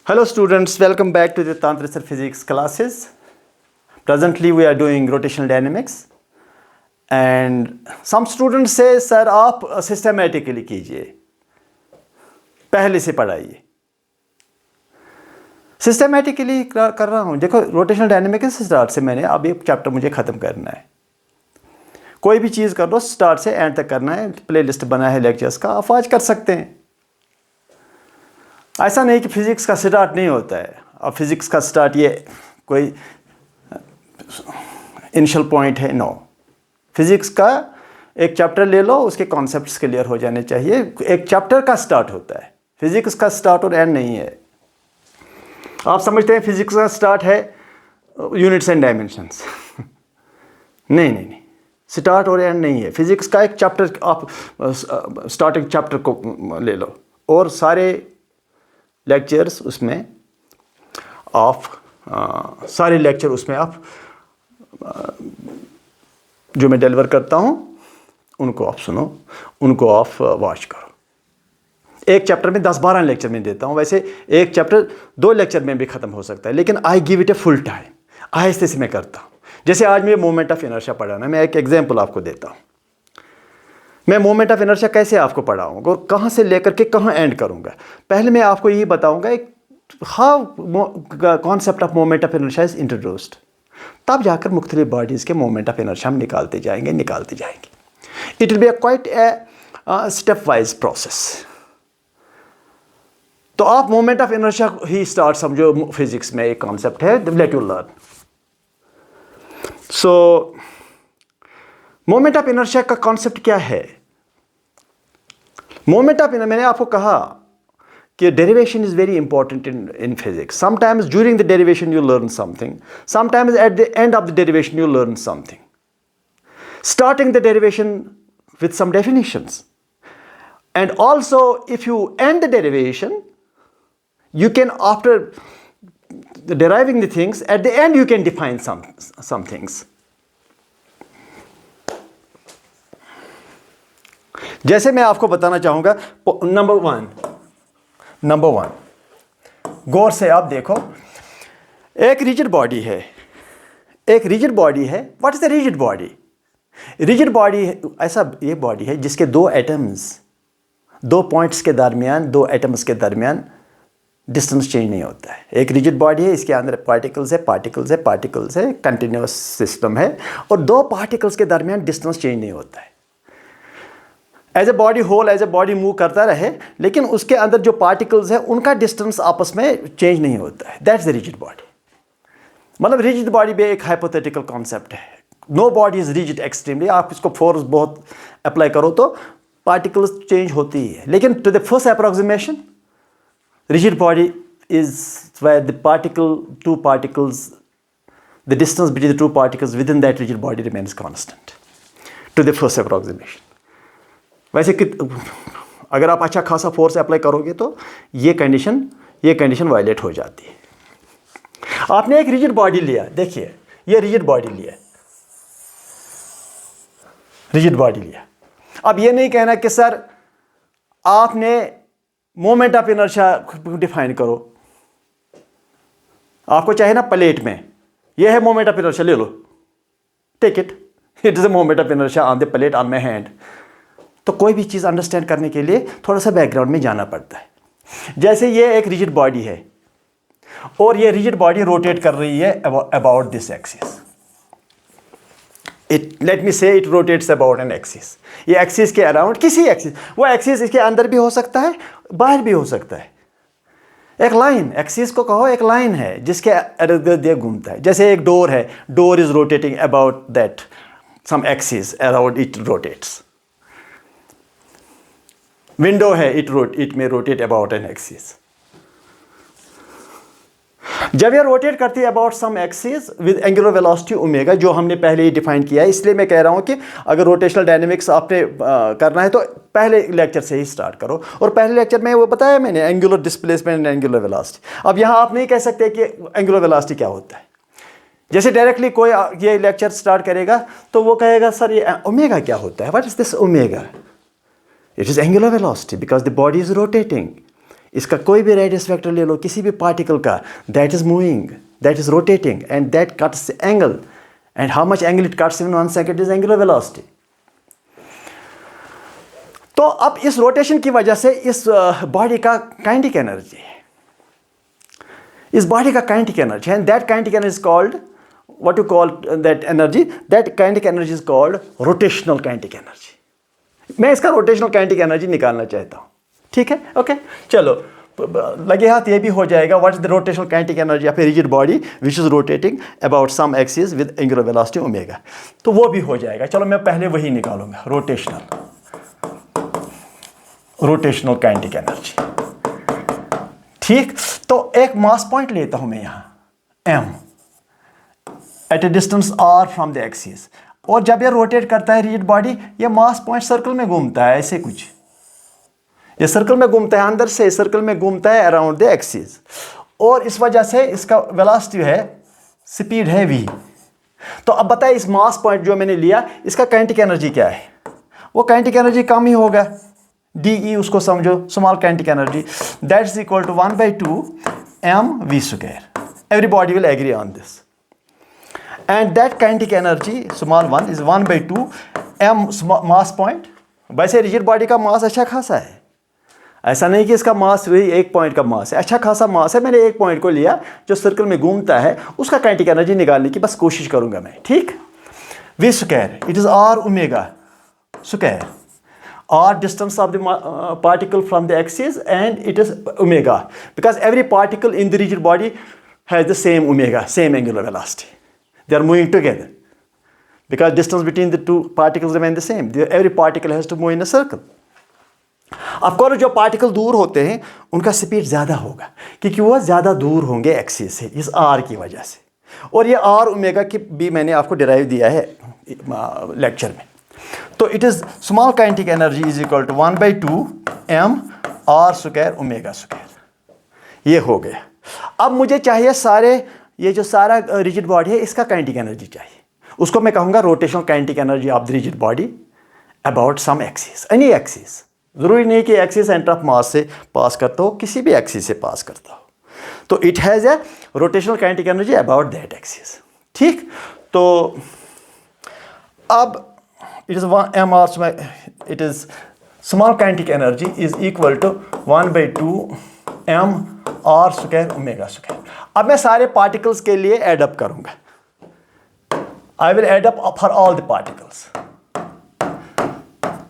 Hello students, welcome back to the Tantra Physics classes. Presently we are doing rotational dynamics and some students say sir आप systematically कीजिए, पहले से पढ़ाइए. Systematically कर रहा हूँ. देखो rotational dynamics से स्टार्ट से मैंने अब एक चैप्टर मुझे ख़त्म करना है. कोई भी चीज़ कर लो स्टार्ट से एंड तक करना है. प्लेलिस्ट बना है लेक्चर्स का, आप आज कर सकते हैं. ऐसा नहीं कि फिज़िक्स का स्टार्ट नहीं होता है. अब फिज़िक्स का स्टार्ट ये कोई इनिशियल पॉइंट है, नो. फिज़िक्स का एक चैप्टर ले लो, उसके कॉन्सेप्ट्स क्लियर हो जाने चाहिए. एक चैप्टर का स्टार्ट होता है, फिज़िक्स का स्टार्ट और एंड नहीं है. आप समझते हैं फिज़िक्स का स्टार्ट है यूनिट्स एंड डायमेंशंस. नहीं नहीं नहीं, स्टार्ट और एंड नहीं है. फिज़िक्स का एक चैप्टर आप स्टार्टिंग चैप्टर को ले लो और सारे लेक्चर्स उसमें आप सारे लेक्चर उसमें आप जो मैं डिलीवर करता हूँ उनको आप सुनो, उनको आप वॉच करो. एक चैप्टर में 10-12 लेक्चर में देता हूँ. वैसे एक चैप्टर 2 लेक्चर में भी ख़त्म हो सकता है, लेकिन I give it a full time. आहिस्ते से मैं करता हूँ. जैसे आज मैं मोमेंट ऑफ इनर्शिया पढ़ाना, मैं एक एग्जांपल आपको देता हूँ. मैं मोमेंट ऑफ इनर्शिया कैसे आपको पढ़ाऊँगा और कहाँ से लेकर के कहाँ एंड करूँगा. पहले मैं आपको यही बताऊँगा how concept of moment of inertia is introduced. तब जाकर मुख्तलिफ बॉडीज़ के मोमेंट ऑफ इनर्शिया हम निकालते जाएंगे. It will be quite a step wise process. तो आप moment of inertia he start समझो. फिजिक्स में एक कॉन्सेप्ट है, let you learn. So moment of inertia का कॉन्सेप्ट क्या है? मोमेंट ऑफ, मैंने आपको कहा कि derivation is very important in physics. Sometimes during the derivation you learn something, sometimes at the end of the derivation you learn something. Starting the derivation with some definitions, and also if you end the derivation, you can, after deriving the things, at the end you can define some things. जैसे मैं आपको बताना चाहूँगा, number one गौर से आप देखो. एक rigid body है, what is the rigid body? Rigid body ऐसा ये बॉडी है जिसके दो एटम्स, दो पॉइंट्स के दरमियान, दो एटम्स के दरमियान डिस्टेंस चेंज नहीं होता है. एक रिजिड बॉडी है, इसके अंदर पार्टिकल्स है, कंटिन्यूस सिस्टम है, और दो पार्टिकल्स के दरमियान डिस्टेंस चेंज नहीं होता है. As a body whole, as a body move करता रहे, लेकिन उसके अंदर जो पार्टिकल्स है उनका डिस्टेंस आपस में चेंज नहीं होता है. That's the rigid body. मतलब रिजिड बॉडी भी एक हाइपोथेटिकल कॉन्सेप्ट है. No body is rigid extremely. आप इसको फोर्स बहुत अप्लाई करो तो पार्टिकल्स चेंज होती है, लेकिन to the first approximation rigid body is where the two particles, the distance between the two particles within that rigid body remains constant to the first approximation. वैसे कि अगर आप अच्छा खासा फोर्स अप्लाई करोगे तो ये कंडीशन वायलेट हो जाती है. आपने एक रिजिड बॉडी लिया, देखिए ये रिजिड बॉडी लिया. अब ये नहीं कहना कि सर आपने मोमेंट ऑफ इनर्शिया डिफाइन करो. आपको चाहे ना प्लेट में, ये है मोमेंट ऑफ इनर्शिया, ले लो, take it is a moment of inertia on the plate on my hand. तो कोई भी चीज़ अंडरस्टैंड करने के लिए थोड़ा सा बैकग्राउंड में जाना पड़ता है. जैसे ये एक रिजिड बॉडी है और ये रिजिड बॉडी रोटेट कर रही है about this axis. Let me say it rotates about an axis. ये एक्सिस के अराउंड किसी एक्सिस, वो एक्सिस इसके अंदर भी हो सकता है, बाहर भी हो सकता है. एक लाइन, एक्सिस को कहो एक लाइन है जिसके इर्द गिर्द ये घूमता है. जैसे एक डोर है, door is rotating about that some axis, around it rotates. Window है, it may rotate about an axis. जब ये रोटेट करती है about some axis with angular velocity omega, जो हमने पहले ही डिफाइन किया है. इसलिए मैं कह रहा हूँ कि अगर रोटेशनल डायनेमिक्स आपने करना है तो पहले लेक्चर से ही स्टार्ट करो. और पहले लेक्चर में वो बताया मैंने, angular displacement and angular velocity. अब यहाँ आप नहीं कह सकते कि एंगुलर वेलोसिटी क्या होता है. जैसे डायरेक्टली कोई ये लेक्चर स्टार्ट करेगा तो वो कहेगा सर ये ओमेगा क्या होता है, what is this omega? It is angular velocity because the body is rotating. इसका कोई भी रेडियस वेक्टर ले लो किसी भी पार्टिकल का, that is moving, that is rotating and that cuts angle, and how much angle it cuts in 1 second is angular velocity. तो अब इस रोटेशन की वजह से इस बॉडी का काइनेटिक एनर्जी है, इस बॉडी का kinetic energy, and that kinetic energy is called, what you call that energy, that kinetic energy is called rotational kinetic energy. मैं इसका रोटेशनल काइनेटिक एनर्जी निकालना चाहता हूं, ठीक है, ओके। चलो लगे हाथ ये भी हो जाएगा, what is the rotational kinetic energy of a rigid body which is rotating about some axis with angular velocity omega, तो वो भी हो जाएगा। चलो मैं पहले वही निकालूंगा, रोटेशनल काइनेटिक एनर्जी, ठीक। तो एक मास पॉइंट लेता हूं मैं यहां m at a distance r from the axis, और जब ये रोटेट करता है रिजिड बॉडी, ये मास पॉइंट सर्कल में घूमता है, ऐसे कुछ ये सर्कल में घूमता है, अंदर से सर्कल में घूमता है अराउंड द एक्सिस, और इस वजह से इसका वेलोसिटी है, स्पीड है v। तो अब बताइए इस मास पॉइंट जो मैंने लिया, इसका काइनेटिक एनर्जी क्या है? वो काइनेटिक एनर्जी कम ही होगा, DE उसको समझो, small kinetic energy, that is equal to 1/2 mv²। Everybody will agree on this, and that kinetic energy small one is 1/2 m mass point. वैसे रिजिड बॉडी का मास अच्छा खासा है, ऐसा नहीं कि इसका मास वही एक पॉइंट का मास है, अच्छा खासा मास है। मैंने एक पॉइंट को लिया जो सर्कल में घूमता है, उसका काइनेटिक एनर्जी निकालने की बस कोशिश करूंगा मैं, ठीक। v², it is r omega square, r distance of the particle from the axis, and it is omega, because every particle in the rigid body has the same omega, same angular velocity. They are moving together because distance between the two particles remain the same. Every particle has to move in a circle. Of course जो particle दूर होते हैं उनका speed ज़्यादा होगा, क्योंकि वो ज़्यादा दूर होंगे एक्सिस से, इस r की वजह से। और ये r ओमेगा की भी मैंने आपको डिराइव दिया है लेक्चर में। तो it is small kinetic energy is equal to 1/2 m r² omega. ये हो गया। अब मुझे चाहिए सारे, ये जो सारा रिजिड बॉडी है इसका काइनेटिक एनर्जी चाहिए, उसको मैं कहूँगा rotational kinetic energy of the rigid body about some axis, any axis. ज़रूरी नहीं कि एक्सिस सेंटर ऑफ मास से पास करता हो, किसी भी एक्सिस से पास करता हो, तो it has a rotational kinetic energy about that axis, ठीक। तो अब it is 1 mr², it is small kinetic energy is equal to 1/2 m r² ओमेगा²। अब मैं सारे पार्टिकल्स के लिए एड अप करूंगा, I will add up for all the particles,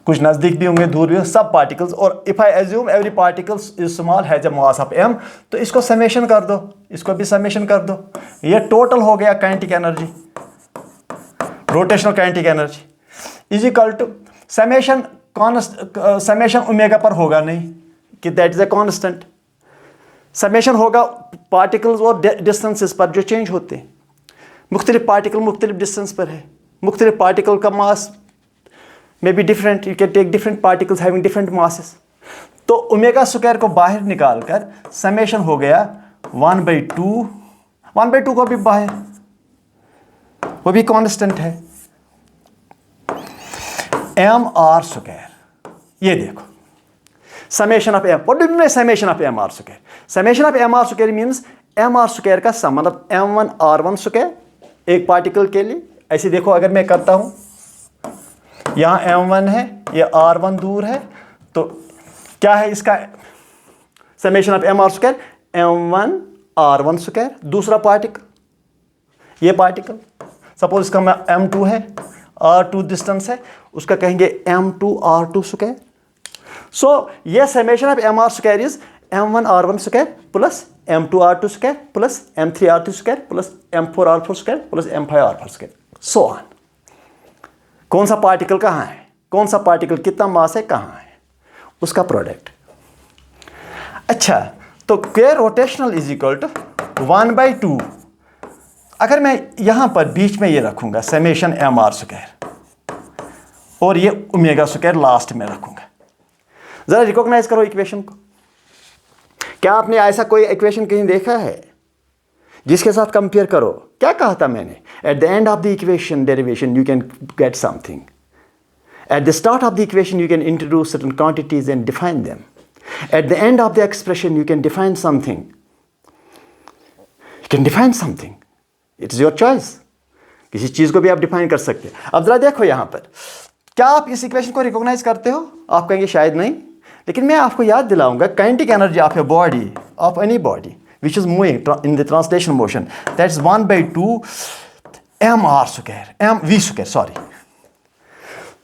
कुछ नजदीक भी होंगे, दूर भी, सब पार्टिकल्स। और if I assume every particles is small has a mass of m, तो इसको समेशन कर दो, इसको भी समेशन कर दो, ये टोटल हो गया kinetic energy, rotational kinetic energy is equal to summation summation omega पर होगा नहीं कि that is a constant, summation होगा पार्टिकल्स और डिस्टेंसेस पर जो चेंज होते हैं। मुख्तलिफ पार्टिकल मुख्तलिफ डिस्टेंस पर है, मुख्तलिफ पार्टिकल का mass may be different, you can take different particles having different masses. तो ओमेगा² को बाहर निकाल कर समेशन हो गया 1/2 को भी बाहर, वो भी कांस्टेंट है, mr²। ये देखो summation of m, what do you mean summation of mr²? Summation of mr² means mr² का सम, मतलब m1 r1² एक पार्टिकल के लिए। ऐसे देखो अगर मैं करता हूं, यहां m1 है, ये r1 दूर है, तो क्या है इसका summation of mr²? m1 r1²। दूसरा पार्टिकल, ये पार्टिकल सपोज इसका m2 है, r2 डिस्टेंस है, उसका कहेंगे m2 r2²। सो ये summation of mr² is m1 r1² plus m2 r2² plus m3 r3² plus m4 r4² plus m5 r5², so on. कौन सा पार्टिकल कहाँ है, कौन सा पार्टिकल कितना मास है, कहाँ है, उसका प्रोडक्ट। अच्छा, तो के रोटेशनल इज इक्वल टू 1/2, अगर मैं यहां पर बीच में ये रखूंगा समेशन mr² और ये ओमेगा² लास्ट में रखूंगा। जरा रिकॉग्नाइज करो इक्वेशन को। क्या आपने ऐसा कोई इक्वेशन कहीं देखा है जिसके साथ कंपेयर करो? क्या कहा था मैंने? At the end of the equation derivation you can get something, at the start of the equation you can introduce certain quantities and define them, At the end of the expression, you can define something. You can define something. It is your choice. किसी चीज़ को भी आप define कर सकते हैं. अब ज़रा देखो यहाँ पर, क्या आप इस इक्वेशन को रिकॉग्नाइज करते हो? आप कहेंगे शायद नहीं, लेकिन मैं आपको याद दिलाऊंगा kinetic energy of a body, of any body which is moving in the translation motion, that's 1/2 mr square, mv square, sorry.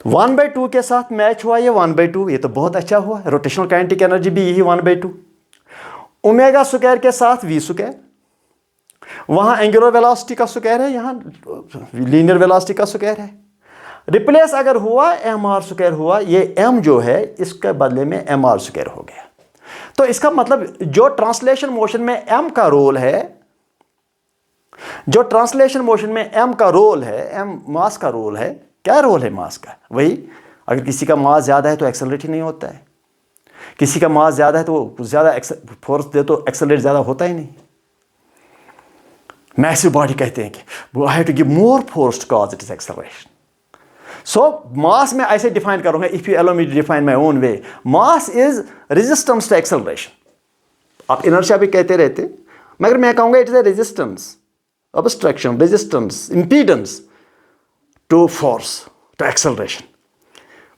1/2 के साथ मैच हुआ ये 1/2, ये तो बहुत अच्छा हुआ. रोटेशनल काइनेटिक एनर्जी भी यही 1/2. ओमेगा स्क्वायर के साथ v स्क्वायर, वहां एंगुलर वेलोसिटी का स्क्वायर है, यहां लीनियर वेलोसिटी का स्क्वायर है. रिप्लेस अगर हुआ mr स्क्वायर हुआ, ये m जो है इसके बदले में mr स्क्वायर हो गया. तो इसका मतलब जो ट्रांसलेशन मोशन में m का रोल है, जो ट्रांसलेशन मोशन में m का रोल है, m मास का रोल है. क्या रोल है मास का? वही, अगर किसी का मास ज़्यादा है तो एक्सेलरेट ही नहीं होता है, किसी का मास ज़्यादा है तो ज़्यादा फोर्स दे तो एक्सेलरेट ज़्यादा होता ही नहीं. मैसिव बॉडी कहते हैं कि I have to give more force to cause it is acceleration. So mass में ऐसे डिफाइन करूंगा, if you allow me to define my own way, mass is resistance to acceleration. आप इनर्शिया भी कहते रहते, मगर मैं कहूंगा it is a resistance, obstruction, resistance, impedance to force, to acceleration.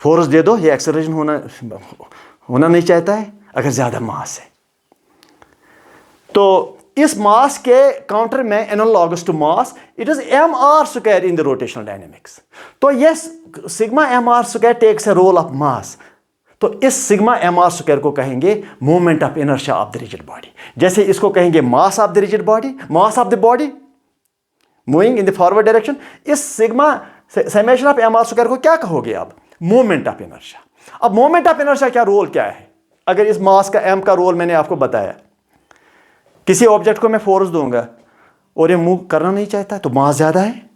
Force दे दो, ये एक्सेलरेशन होना नहीं चाहता है अगर ज़्यादा मास है. तो इस मास के काउंटर में analogous to mass, it is mr square in the rotational dynamics. तो ये sigma mr square takes a role of mass. तो इस सिग्मा mr स्क्वायर को कहेंगे moment of inertia of the rigid body. जैसे इसको कहेंगे mass of the rigid body, mass of the body moving in the forward direction. इस sigma summation of mr square को क्या कहोगे आप? Moment of inertia. अब मोमेंट ऑफ इनर्शिया क्या रोल क्या है? अगर इस मास का m का रोल मैंने आपको बताया, किसी ऑब्जेक्ट को मैं फोर्स दूंगा और ये मूव करना नहीं चाहता तो मास ज़्यादा है.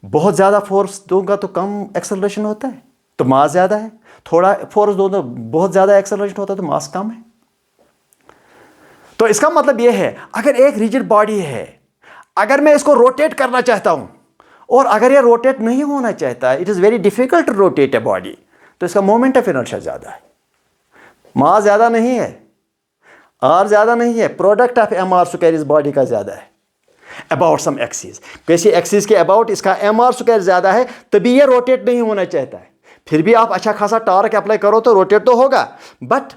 बहुत ज़्यादा फोर्स दूंगा तो कम एक्सेलरेशन होता है, तो मास ज़्यादा है. थोड़ा फोर्स दूंगा बहुत ज़्यादा एक्सेलरेशन होता है तो मास कम है. तो इसका मतलब ये है, अगर एक रिजिड बॉडी है, अगर मैं इसको रोटेट करना चाहता हूं और अगर ये रोटेट नहीं होना चाहता, it is very difficult to rotate a body, तो इसका मोमेंट ऑफ इनर्शिया ज़्यादा है. मास ज़्यादा नहीं है, आर ज़्यादा नहीं है, प्रोडक्ट ऑफ mr स्क्वायर इस बॉडी का ज़्यादा है अबाउट सम एक्सिस. किसी एक्सिस के अबाउट इसका mr स्क्वायर ज़्यादा है, तभी ये रोटेट नहीं होना चाहता है. फिर भी आप अच्छा खासा टॉर्क अप्लाई करो तो रोटेट तो होगा, बट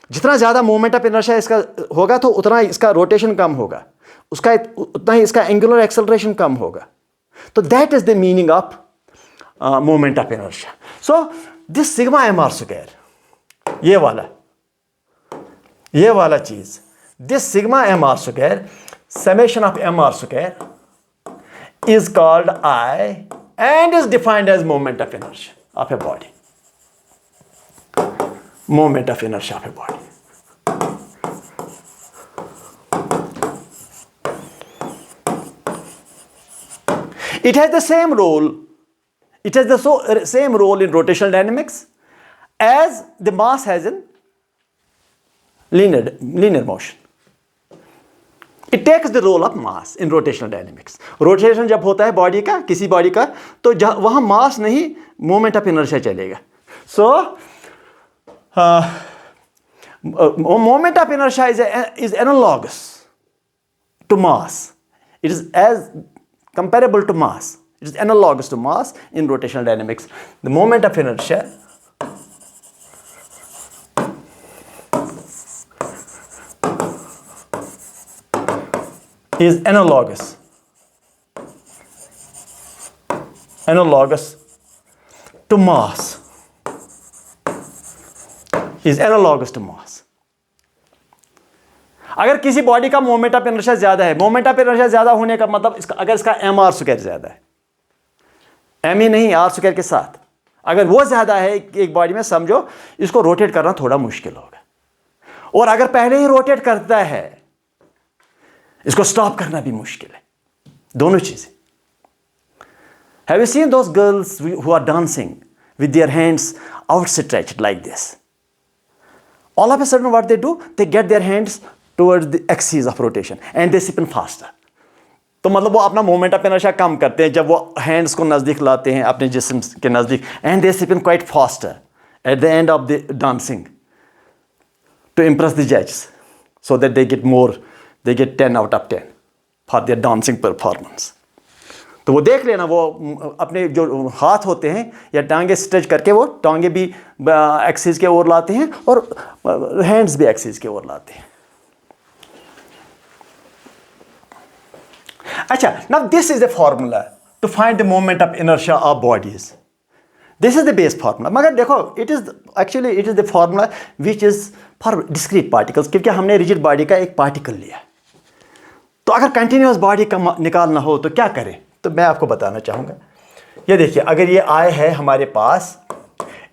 जितना ज़्यादा मोमेंट ऑफ इनर्शिया इसका होगा तो उतना इसका रोटेशन कम होगा, उसका उतना ही इसका एंगुलर एक्सेलरेशन कम होगा. तो that is the meaning of moment of inertia. So this sigma mr square, ये वाला चीज, this sigma mr square, summation of mr square is called I and is defined as moment of inertia of a body. Moment of inertia of a body. It has the same role. It has the same role in rotational dynamics as the mass has in linear motion. It takes the role of mass in rotational dynamics. Rotation जब होता है body का, किसी body का, तो वहाँ मास नहीं, moment of inertia चलेगा. So moment of inertia is analogous to mass. It is as comparable to mass. It is analogous to mass in rotational dynamics. The moment of inertia is analogous to mass. Is analogous to mass. अगर किसी body का moment of inertia ज्यादा है, moment of inertia ज्यादा होने का मतलब अगर इसका mr स्क्वायर ज्यादा है, m ही नहीं r स्क्वायर के साथ, अगर वो ज्यादा है एक बॉडी में, समझो इसको रोटेट करना थोड़ा मुश्किल होगा. और अगर पहले ही रोटेट करता है, इसको स्टॉप करना भी मुश्किल है. दोनों चीजें. Have you seen those girls who are dancing with their hands outstretched like this? All of a sudden what they do, they get their hands towards the axis of rotation and they spin faster. तो मतलब वो अपना moment of inertia कम करते हैं जब वो hands को नज़दीक लाते हैं अपने जिस्म के नज़दीक, and they spin quite faster at the end of the dancing. to impress the judges so that they get 10 out of 10 for their dancing performance. तो वो देख लेना, वो अपने जो हाथ होते हैं या टांगे स्ट्रेच करके वो टांगे भी एक्सिस के ओर लाते हैं और हैंड्स भी एक्सिस के ओर लाते हैं. अच्छा, now this is the formula to find the moment of inertia of bodies. This is the base formula. मगर देखो, it is the formula which is for discrete particles, क्योंकि हमने rigid body का एक particle लिया. तो अगर continuous body का निकालना हो तो क्या करें, तो मैं आपको बताना चाहूँगा. ये देखिए, अगर ये I है हमारे पास,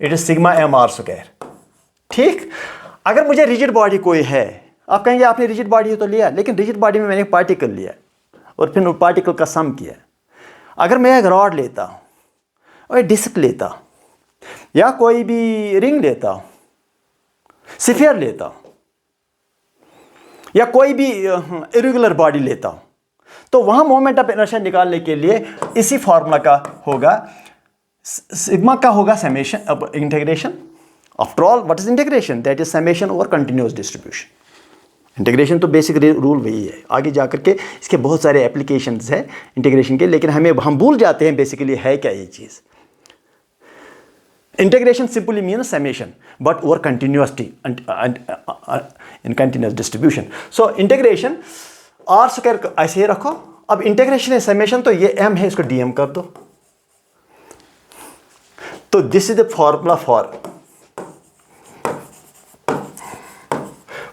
it is sigma mr square. ठीक, अगर मुझे rigid body कोई है, आप कहेंगे आपने rigid body तो लिया, लेकिन rigid body में मैंने एक particle लिया और फिर पार्टिकल का सम किया. अगर मैं एक रॉड लेता हूँ और डिस्क लेता हूँ या कोई भी रिंग लेता हूँ, स्फीयर लेता हूँ या कोई भी इरेगुलर बॉडी लेता हूँ, तो वहाँ मोमेंट ऑफ इनर्शिया निकालने के लिए इसी फार्मूला का होगा, सिग्मा का होगा समेशन अब integration. After all what is integration? That is summation over continuous distribution. Integration तो बेसिक रूल वही है. आगे जाकर के इसके बहुत सारे एप्लीकेशंस हैं इंटीग्रेशन के, लेकिन हम भूल जाते हैं बेसिकली है क्या ये चीज़. Integration simply means summation but over continuity in continuous distribution. So integration r square ऐसे ही रखो. अब इंटीग्रेशन है समेशन, तो ये एम है, इसको डीएम कर दो. तो this is the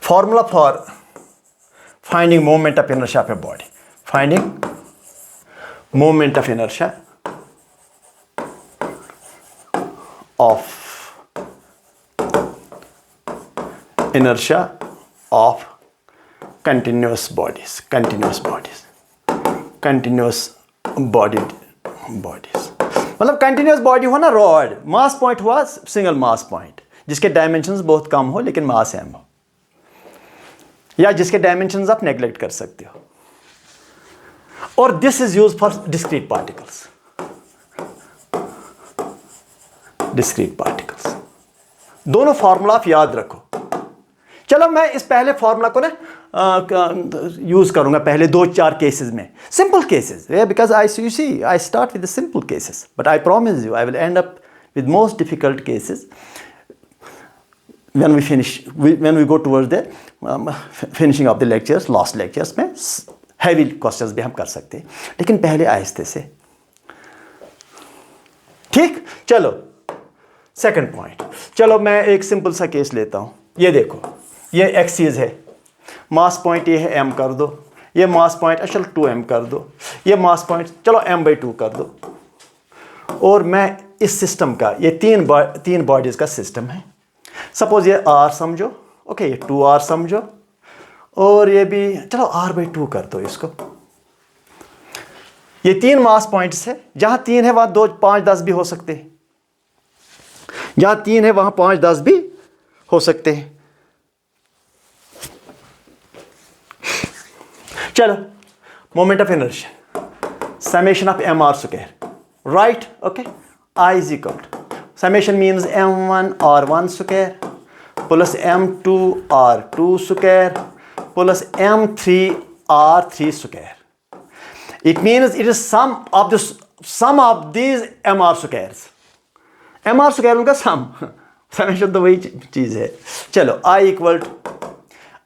formula for finding moment of inertia of a body. Finding moment of inertia of continuous bodies. मतलब कंटिन्यूस बॉडी हो ना, रॉड मास पॉइंट हुआ सिंगल मास पॉइंट जिसके डायमेंशंस बहुत कम हो लेकिन मास सेम हो, या जिसके डायमेंशंस आप नेग्लेक्ट कर सकते हो. और this is use for discrete particles. दोनों फार्मूला आप याद रखो. चलो मैं इस पहले फार्मूला को ना यूज करूंगा पहले 2-4 केसेस में, simple cases, because I start with the simple cases but I promise you I will and up with most difficult cases when we go towards the finishing of the lectures, last lectures में heavy questions भी हम कर सकते हैं, लेकिन पहले आहिस्ते से. ठीक, चलो सेकंड पॉइंट. चलो मैं एक सिंपल सा केस लेता हूँ. ये देखो, ये एक्सिस है, मास पॉइंट ये है, एम कर दो. ये मास पॉइंट चलो 2m कर दो. ये मास पॉइंट चलो m/2 कर दो. और मैं इस सिस्टम का, ये तीन बॉडीज का सिस्टम है. सपोज ये r समझो, ओके, ये 2r समझो, और ये भी चलो r/2 कर दो इसको. ये 3 मास पॉइंट्स है. जहां 3 है वहां 2, 5, 10 भी हो सकते हैं. जहां 3 है वहां 5, 10 भी हो सकते हैं. चलो, moment of inertia, summation of mr square, right? Okay, I is equal to summation means m1 r1 square plus m2 r2 square plus m3 r3 square. It means it is sum of these mr squares. mr square उनका sum. summation तो वही चीज है. चलो, I equal to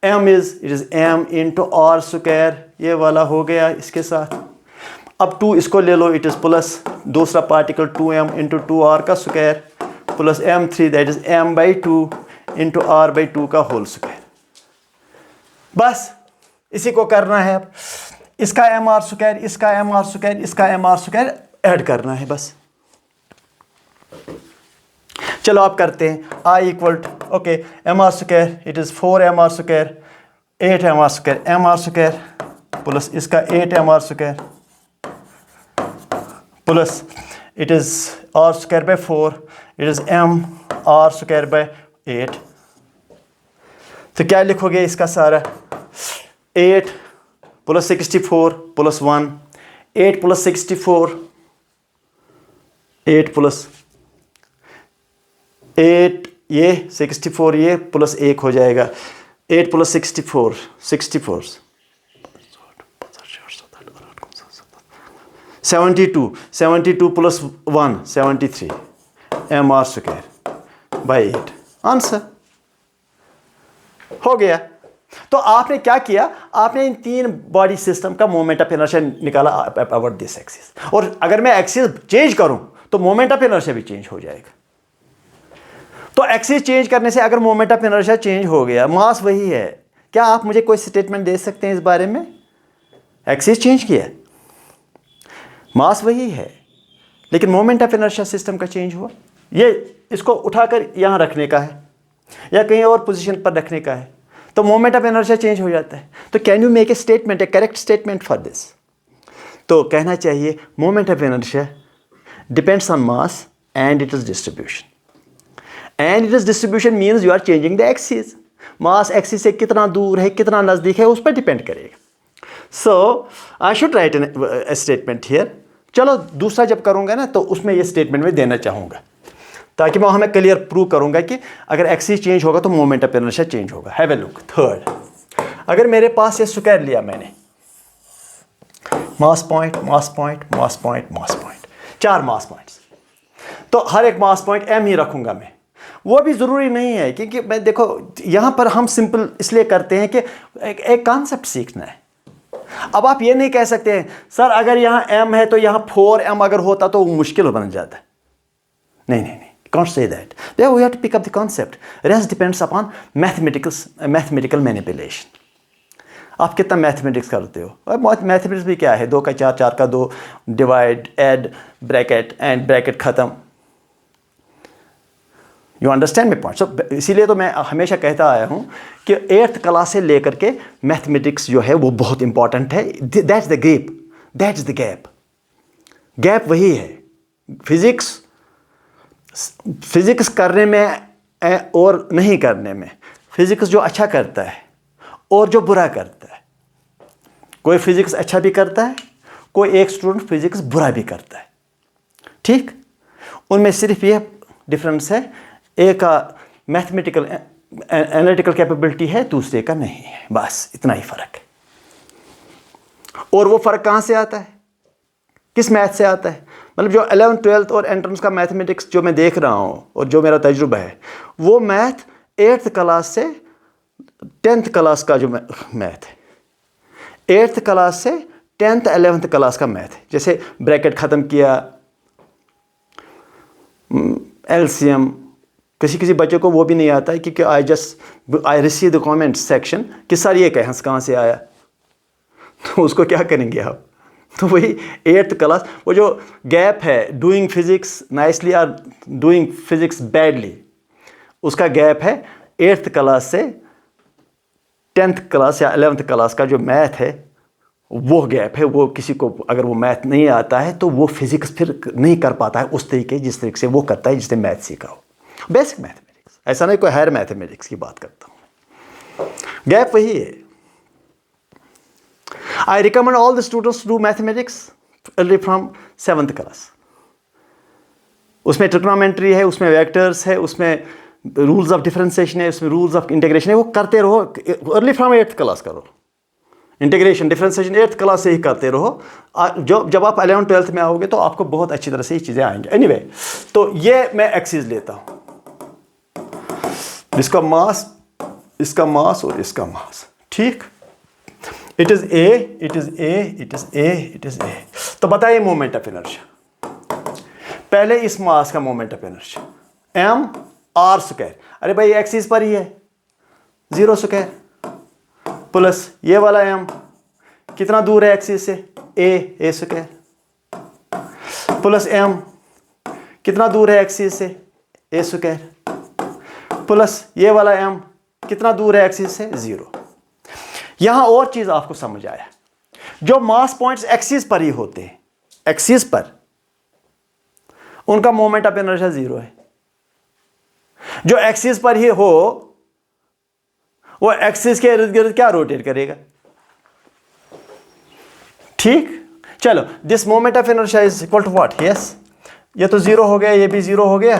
it is m into r square. ये वाला हो गया इसके साथ. अब 2 इसको ले लो, इट इज प्लस दूसरा पार्टिकल 2m इंटू 2r का square plus m3 that is m/2 into r/2 का होल स्क्वायर. बस इसी को करना है. अब इसका mr स्क्वायर, इसका mr स्क्वायर, इसका mr स्क्वायर ऐड करना है बस. चलो आप करते हैं. I equal to okay mr square, it is 4mr square, 8mr square, mr square plus इसका 8mr स्क्वायर plus it is r square by 4, it is m r square by 8. तो क्या लिखोगे इसका सारा? 8 प्लस 64 प्लस 1, 8 प्लस 64, 8 प्लस 8 ये 64 ये plus 1 हो जाएगा 8 + 64 64 72 72 + 1 73 mr²/8 आंसर हो गया। तो आपने क्या किया, आपने इन तीन बॉडी सिस्टम का मोमेंट ऑफ इनर्शिया निकाला अबाउट दिस एक्सिस। और अगर मैं एक्सिस चेंज करूं तो मोमेंट ऑफ इनर्शिया भी चेंज हो जाएगा। तो एक्सिस चेंज करने से अगर मोमेंट ऑफ इनर्शिया चेंज हो गया, मास वही है, क्या आप मुझे कोई स्टेटमेंट दे सकते हैं इस बारे में? एक्सिस चेंज किया, मास वही है, लेकिन मोमेंट ऑफ इनर्शिया सिस्टम का चेंज हुआ। ये इसको उठाकर यहां रखने का है या कहीं और पोजीशन पर रखने का है, तो मोमेंट ऑफ इनर्शिया चेंज हो जाता है। तो can you make a statement, a correct statement for this? तो कहना चाहिए moment of inertia depends on mass and it is distribution. And it is distribution means you are changing the axis. Mass axis से कितना दूर है, कितना नज़दीक है, उस पर डिपेंड करेगा। So I should write a statement here. चलो दूसरा जब करूँगा ना तो उसमें ये स्टेटमेंट में देना चाहूँगा, ताकि मैं हमें क्लियर प्रूव करूँगा कि अगर एक्सिस चेंज होगा तो मोमेंट ऑफ इनर्शिया चेंज होगा। Have a look. थर्ड, अगर मेरे पास ये स्क्वायर लिया मैंने, मास पॉइंट, मास पॉइंट, मास पॉइंट, मास पॉइंट, 4 मास पॉइंट्स, तो हर एक मास पॉइंट m ही रखूँगा मैं। वो भी ज़रूरी नहीं है, क्योंकि मैं देखो यहाँ पर हम सिंपल इसलिए करते हैं कि एक कॉन्सेप्ट सीखना है। अब आप ये नहीं कह सकते हैं सर अगर यहाँ m है तो यहाँ 4m अगर होता तो मुश्किल बन जाता। नहीं नहीं नहीं, can't say that. There we have to pick up the concept. Rest depends upon mathematical manipulation. आप कितना मैथमेटिक्स करते हो? और मैथमेटिक्स भी क्या है, 2 का 4, 4 का 2, divide, add, bracket and bracket ख़त्म। You understand my point? So इसीलिए तो मैं हमेशा कहता आया हूँ कि 8th क्लास से लेकर के मैथमेटिक्स जो है वो बहुत इंपॉर्टेंट है। That's the gap, that's the gap. Gap वही है फिजिक्स करने में और नहीं करने में। फिजिक्स जो अच्छा करता है और जो बुरा करता है, कोई फिजिक्स अच्छा भी करता है, कोई एक स्टूडेंट फिजिक्स बुरा भी करता है, ठीक? उनमें सिर्फ ये डिफरेंस है, एक का मैथमेटिकल एनालिटिकल कैपेबिलिटी है, दूसरे का नहीं है, बस इतना ही फ़र्क है। और वो फ़र्क कहाँ से आता है, किस मैथ से आता है? मतलब जो 11th 12th और एंट्रेंस का मैथमेटिक्स जो मैं देख रहा हूँ और जो मेरा तजुर्बा है, वो मैथ 8th क्लास से 10th क्लास का जो मैथ है, 8th क्लास से 10th 11th क्लास का मैथ है। जैसे ब्रैकेट ख़त्म किया, एलसीएम, किसी बच्चों को वो भी नहीं आता है, क्योंकि I receive the comment section कि सर ये कहाँ से आया, तो उसको क्या करेंगे आप? तो वही 8th क्लास, वो जो गैप है डूइंग फिजिक्स नाइसली और डूइंग फिजिक्स बैडली, उसका गैप है 8th क्लास से 10th क्लास या 11th क्लास का जो मैथ है, वो गैप है। वो किसी को अगर वो मैथ नहीं आता है तो वो फिजिक्स फिर नहीं कर पाता है उस तरीके जिस तरीके से वो करता है जिसने मैथ सीखा हो, बेसिक मैथमेटिक्स। ऐसा नहीं कोई हायर मैथमेटिक्स की बात करता हूँ, गैप वही है। I recommend all the students to do mathematics early from 7th class. उसमें ट्रिग्नोमेट्री है, उसमें वेक्टर्स है, उसमें रूल्स ऑफ डिफरेंशिएशन है, उसमें रूल्स ऑफ इंटीग्रेशन है, वो करते रहो अर्ली फ्रॉम 8th क्लास करो। इंटीग्रेशन डिफरेंशिएशन 8th क्लास से ही करते रहो। जब आप 11th 12th में आओगे तो आपको बहुत अच्छी तरह से ये चीज़ें आएंगी। एनीवे, तो ये मैं एक्सिस लेता हूँ, इसका मास, इसका मास और इसका मास, ठीक? It is a, it is a, it is a, it is a. तो बताइए मोमेंट ऑफ इनर्शिया। पहले इस मास का moment of inertia M R square, अरे भाई एक्सिस पर ही है, 0 स्क्वायर प्लस ये वाला एम कितना दूर है एक्सिस से, ए स्क्वायर, प्लस एम कितना दूर है एक्सिस से, ए स्क्वायर, प्लस ये वाला एम कितना दूर है एक्सिस से, 0। यहां और चीज आपको समझ आया, जो मास पॉइंट्स एक्सिस पर ही होते हैं, एक्सिस पर, उनका मोमेंट ऑफ इनर्शिया 0 है। जो एक्सिस पर ही हो वो एक्सिस के इर्द गिर्द क्या रोटेट करेगा, ठीक? चलो, this moment of inertia is equal to what? Yes, ये तो 0 हो गया, ये भी 0 हो गया,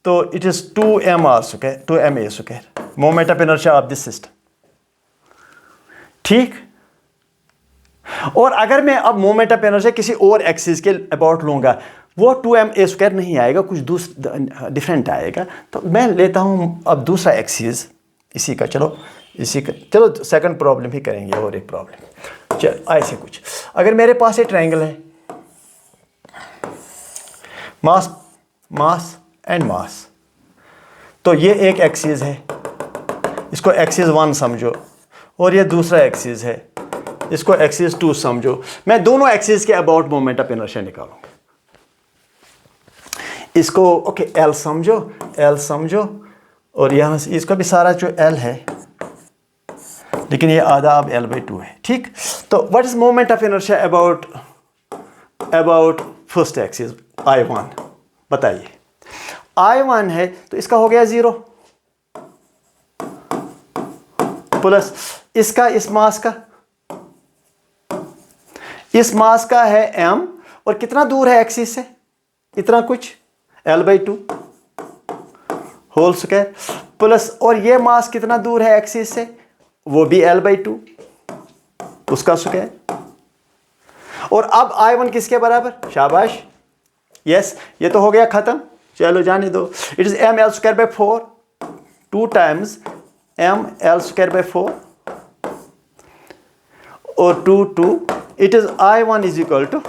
तो it is 2mr square, 2ma square, moment of inertia of this system. ठीक। और अगर मैं अब मोमेंट ऑफ इनर्शिया किसी और एक्सिस के अबाउट लूंगा, वो 2ma² नहीं आएगा, कुछ दूसरा डिफरेंट आएगा। तो मैं लेता हूं अब दूसरा एक्सिस इसी का, चलो सेकंड प्रॉब्लम ही करेंगे और एक प्रॉब्लम। चल ऐसे कुछ, अगर मेरे पास एक ट्रायंगल है, मास एंड मास, तो ये एक एक्सिस है, इसको एक्सिस 1 समझो, और ये दूसरा एक्सिस है, इसको एक्सिस 2 समझो। मैं दोनों एक्सिस के अबाउट मोमेंट ऑफ इनर्शिया निकालूंगा। इसको ओके L समझो, और यहाँ से इसका भी सारा जो L है, लेकिन ये आधा अब L/2 है, ठीक। तो what is moment of inertia about first axis I1, बताइए। I1 है तो इसका हो गया 0, प्लस इसका इस मास का है m, और कितना दूर है एक्सिस से, इतना कुछ L/2 होल स्क्वायर, प्लस और ये मास कितना दूर है एक्सिस से, वो भी L/2 उसका स्क्वायर। और अब I1 किसके बराबर, शाबाश, यस, ये तो हो गया खत्म, चलो जाने दो। It is mL²/4, 2 times mL²/4 और 2 it is I1 is equal to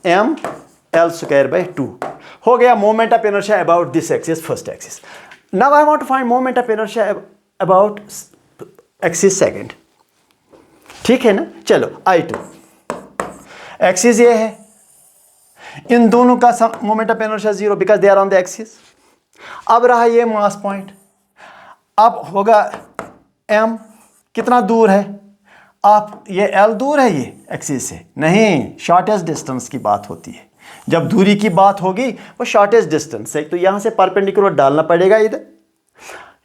mL²/2। हो गया moment of inertia about this axis, first axis. Now I want to find moment of inertia about axis second, ठीक है ना। चलो I2 axis ये है, इन दोनों का moment of inertia 0 because they are on the axis. अब रहा ये मास पॉइंट, अब होगा m, कितना दूर है, आप ये L दूर है ये एक्सिस से, नहीं, शॉर्टेस्ट डिस्टेंस की बात होती है। जब दूरी की बात होगी वो शॉर्टेस्ट डिस्टेंस है, तो यहां से परपेंडिकुलर डालना पड़ेगा इधर,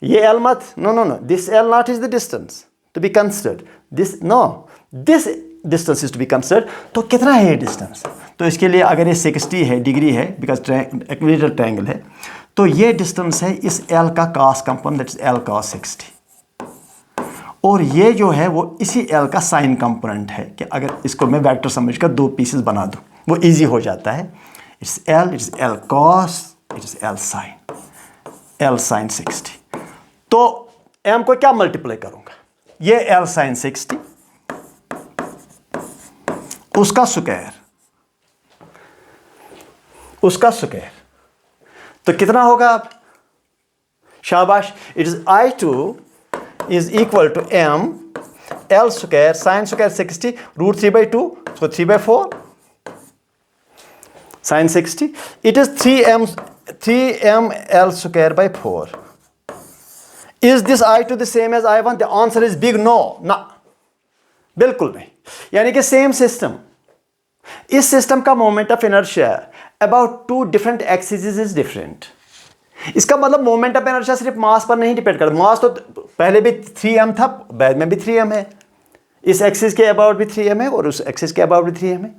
ये L मत, no, this L naught is the distance to be considered, this distance is to be considered. तो कितना है ये डिस्टेंस, तो इसके लिए अगर ये 60 है डिग्री है, बिकॉज इक्विलेटरल ट्रायंगल है, तो ये डिस्टेंस है इस L का cos component, that is L cos 60, और ये जो है वो इसी L का साइन कंपोनेंट है, कि अगर इसको मैं वेक्टर समझकर 2 पीसेस बना दूं वो इजी हो जाता है। It's L cos, it is L sin 60। तो m को क्या मल्टीप्लाई करूंगा, ये L sin 60 उसका स्क्वायर, तो कितना होगा अब, शाबाश, it is I2 is equal to m L² sin square 60 √3/2, so 3/4 sin 60, it is 3m L²/4। Is this I2 the same as I1? The answer is big no, ना, बिल्कुल नहीं। यानी कि सेम सिस्टम, इस सिस्टम का moment of inertia about 2 different axis is different. इसका मतलब moment of inertia सिर्फ मास पर नहीं डिपेंड करता, मास तो पहले भी 3m था, बाद में भी 3m है, इस एक्सिस के अबाउट भी 3m है और उस एक्सिस के अबाउट भी 3m है।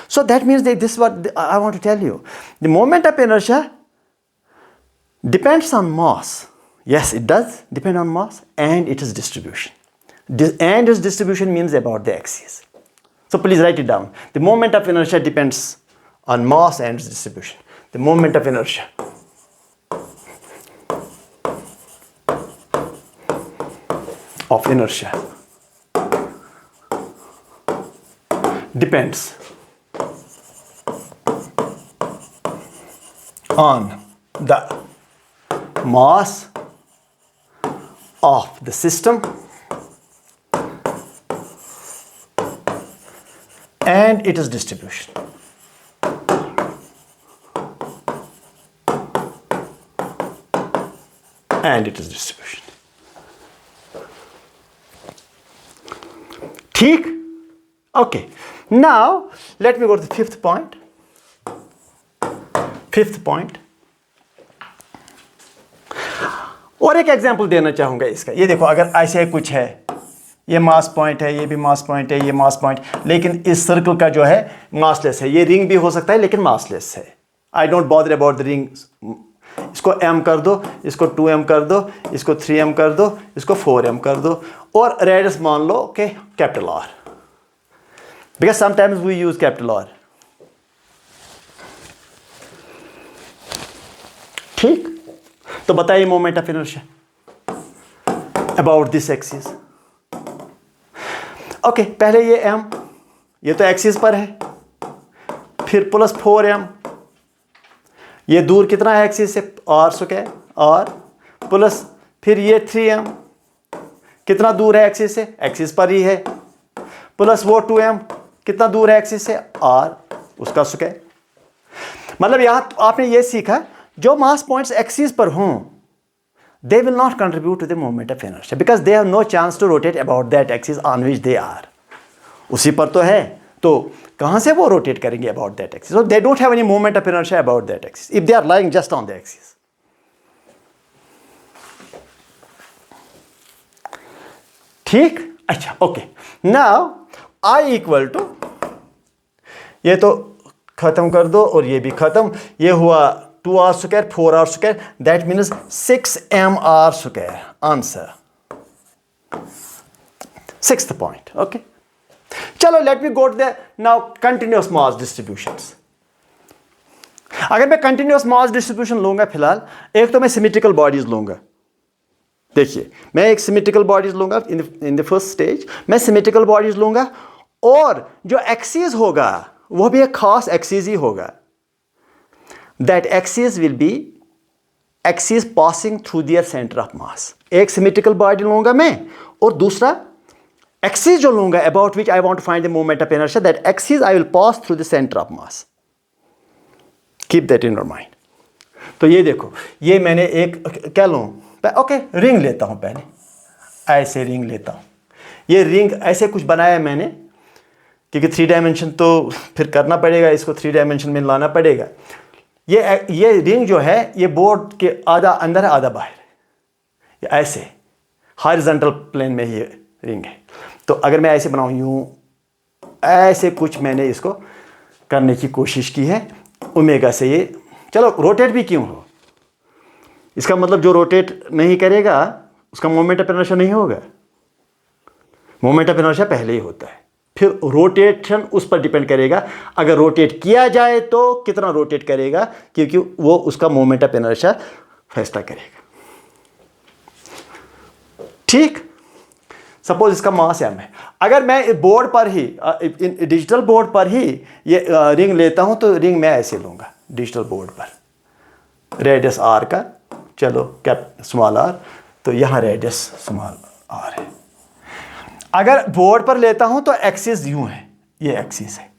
So that means this what I want to tell you, the moment of inertia depends on mass, yes it does depend on mass and its distribution, and its distribution means about the axis. So please write it down, the moment of inertia depends on mass and its distribution. The moment of inertia depends on the mass of the system and its distribution. ठीक, okay, now let me go to the fifth point. और एक example देना चाहूंगा इसका, ये देखो, अगर ऐसे कुछ है, ये मास पॉइंट है, ये भी मास पॉइंट है, ये मास पॉइंट, लेकिन इस सर्कल का जो है मासलेस है। ये रिंग भी हो सकता है लेकिन मासलेस है। I don't bother about the ring, इसको m कर दो, इसको 2m कर दो, इसको 3m कर दो, इसको 4m कर दो, और रेडियस मान लो कि capital R, because sometimes we use capital R. ठीक, तो बताइए moment of inertia about this axis. Okay, पहले ये m, ये तो एक्सिस पर है, फिर प्लस 4m, ये दूर कितना है एक्सिस से, r स्क्वायर r, प्लस फिर ये 3m, कितना दूर है एक्सिस से, एक्सिस पर ही है, प्लस वो 2m, कितना दूर है एक्सिस से, r, उसका स्क्वायर। मतलब यहां आपने ये सीखा, जो मास पॉइंट्स एक्सिस पर हों, they will not contribute to the moment of inertia because they have no chance to rotate about that axis on which they are. उसी पर तो है, तो कहां से वो रोटेट करेंगे about that axis? So they don't have any moment of inertia about that axis if they are lying just on the axis. ठीक, अच्छा, okay. Now I equal to, ये तो खत्म कर दो और ये भी खत्म, ये हुआ 2r square 4r square, that means 6mr square. Answer, sixth point. Okay, चलो let me go to the now continuous mass distributions. अगर मैं कंटिन्यूअस मास डिस्ट्रीब्यूशन लूंगा फिलहाल, एक तो मैं सिमेट्रिकल बॉडीज लूंगा। देखिए, मैं एक सिमेट्रिकल बॉडीज लूंगा इन द फर्स्ट स्टेज, मैं सिमेट्रिकल बॉडीज लूंगा, और जो एक्सिस होगा वो भी एक खास एक्सिस ही होगा। That axis will be axis passing through their center of mass. एक symmetrical body लूंगा मैं, और दूसरा axis जो लूंगा about which I want to find the moment of inertia, that axis I will pass through the center of mass. Keep that in your mind. तो ये देखो, ये मैंने एक क्या लूँ, ओके, रिंग लेता हूँ पहले, ऐसे रिंग लेता हूँ। ये रिंग ऐसे कुछ बनाया मैंने, क्योंकि 3 डायमेंशन तो फिर करना पड़ेगा, इसको 3 डायमेंशन में लाना पड़ेगा। ये रिंग जो है, ये बोर्ड के आधा अंदर है आधा बाहर है, ऐसे हॉरिजॉन्टल प्लेन में ये रिंग है। तो अगर मैं ऐसे बनाऊं, यूं ऐसे कुछ मैंने इसको करने की कोशिश की है ओमेगा से। ये चलो रोटेट भी क्यों हो, इसका मतलब जो रोटेट नहीं करेगा उसका मोमेंट ऑफ इनर्शिया नहीं होगा। मोमेंट ऑफ इनर्शिया पहले ही होता है, फिर रोटेशन उस पर डिपेंड करेगा। अगर रोटेट किया जाए तो कितना रोटेट करेगा, क्योंकि वो उसका मोमेंट ऑफ इनर्शिया फैसला करेगा। ठीक, सपोज इसका मास m है, अगर मैं बोर्ड पर ही, डिजिटल बोर्ड पर ही ये रिंग लेता हूं, तो रिंग मैं ऐसे लूंगा डिजिटल बोर्ड पर, रेडियस r का, चलो कैप स्मॉल r, तो यहां रेडियस स्मॉल r है। अगर बोर्ड पर लेता हूं तो एक्सिस यूं है, ये एक्सिस है,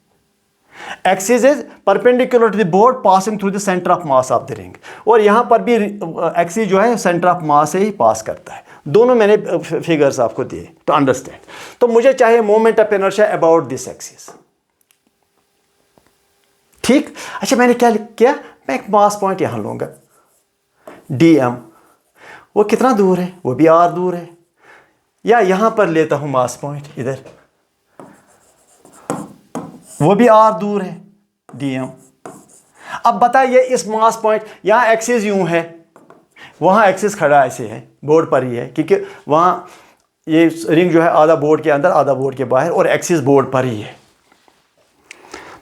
axis is perpendicular to the board passing through the centre of mass of the ring, और यहां पर भी एक्सिस जो है सेंटर ऑफ मास से ही पास करता है। दोनों मैंने फिगर्स आपको दिए टू अंडरस्टैंड। तो मुझे चाहिए moment of inertia about this axis. ठीक, अच्छा, मैंने क्या किया, मैं एक मास पॉइंट यहां लूंगा dm, वो कितना दूर है, वो भी r दूर है, या यहां पर लेता हूं मास पॉइंट इधर, वो भी r दूर है dm। अब बताइए इस मास पॉइंट, यहां एक्सिस यूं है, वहां एक्सिस खड़ा ऐसे है, बोर्ड पर ही है, क्योंकि वहां ये रिंग जो है आधा बोर्ड के अंदर आधा बोर्ड के बाहर, और एक्सिस बोर्ड पर ही है।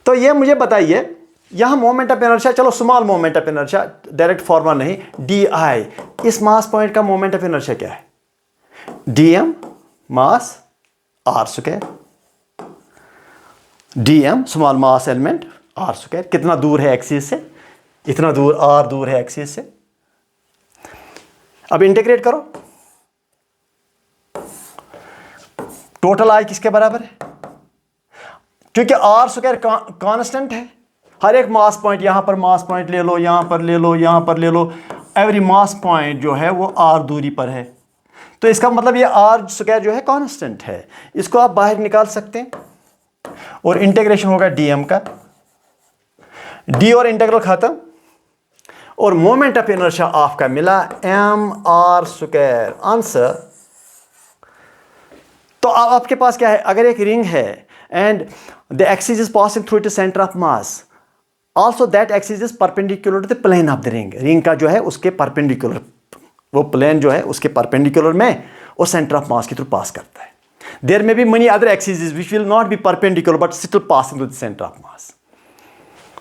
तो ये मुझे बताइए, यहां मोमेंट ऑफ इनर्शिया, चलो small moment of inertia, direct formula नहीं, di, इस मास पॉइंट का मोमेंट ऑफ इनर्शिया क्या है, dm मास r square, dm small mass element r square, कितना दूर है एक्सिस से, इतना दूर r दूर है एक्सिस से। अब इंटीग्रेट करो, टोटल i किसके बराबर है, क्योंकि r स्क्वायर कांस्टेंट है, हर एक मास पॉइंट, यहां पर मास पॉइंट ले लो, यहां पर ले लो, यहां पर ले लो, एवरी मास पॉइंट जो है वो r दूरी पर है। तो इसका मतलब ये r स्क्वायर जो है कांस्टेंट है, इसको आप बाहर निकाल सकते हैं, और इंटीग्रेशन होगा dm का, d और इंटीग्रल खत्म, और मोमेंट ऑफ इनर्शिया आपका मिला mr स्क्वायर। आंसर, तो आपके पास क्या है, अगर एक रिंग है and the axis is passing through the centre of mass, also that axis is perpendicular to the plane of the ring, ring का जो है उसके परपेंडिकुलर, वो प्लेन जो है उसके परपेंडिकुलर में, और सेंटर ऑफ मास के थ्रू पास करता है। There may be many other axis which will not be perpendicular but still passing to the centre of mass.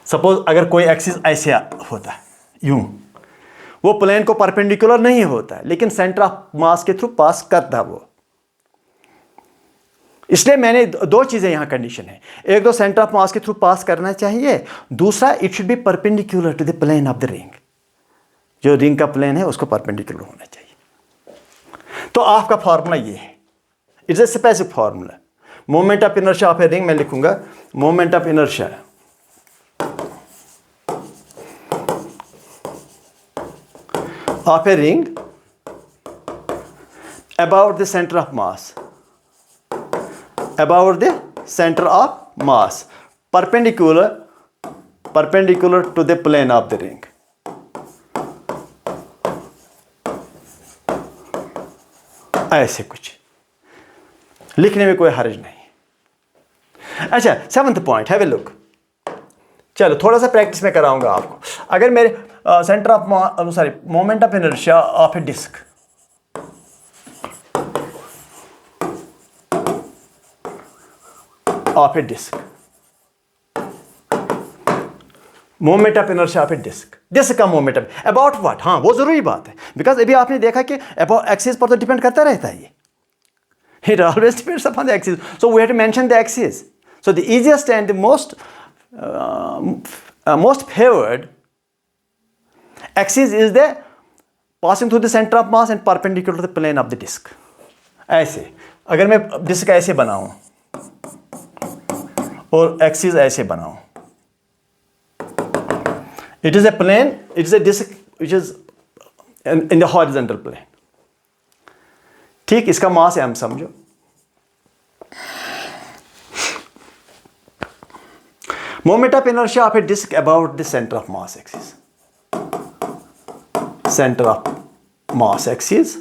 Suppose अगर कोई एक्सिस ऐसे होता है यूं, वो प्लेन को परपेंडिकुलर नहीं होता है लेकिन सेंटर ऑफ मास के थ्रू पास करता है वो। इसलिए मैंने दो चीजें यहां कंडीशन है, एक तो सेंटर ऑफ मास के थ्रू पास करना चाहिए, दूसरा it should be perpendicular to the plane of the ring. जो रिंग का प्लेन है उसको परपेंडिकुलर होना चाहिए। तो आपका फॉर्मूला ये है, it's a specific formula. Moment of inertia of a ring मैं लिखूंगा moment of inertia of a ring about the center of mass, about the center of mass, perpendicular to the plane of the ring. ऐसे कुछ लिखने में कोई हर्ज नहीं। अच्छा, 7th point, have a look. चलो थोड़ा सा प्रैक्टिस में कराऊंगा आपको। अगर मेरे centre of moment of inertia of a disc, moment of inertia of a disc का मोमेंट ऑफ अबाउट व्हाट, हाँ वो जरूरी बात है, बिकॉज अभी आपने देखा कि अबाउट एक्सिस पर तो डिपेंड करता रहता है ये, it always depends upon the axis, so we have to mention the axis. So the easiest and the most favored axis is the passing through the center of mass and perpendicular to the plane of the disc। ऐसे अगर मैं disc ऐसे बनाऊं और axis ऐसे बनाऊं, it is a plane, it is a disc which is in the horizontal plane। ठीक, इसका मास m समझो। Moment of inertia of a disk about the center of mass axis. Center of mass axis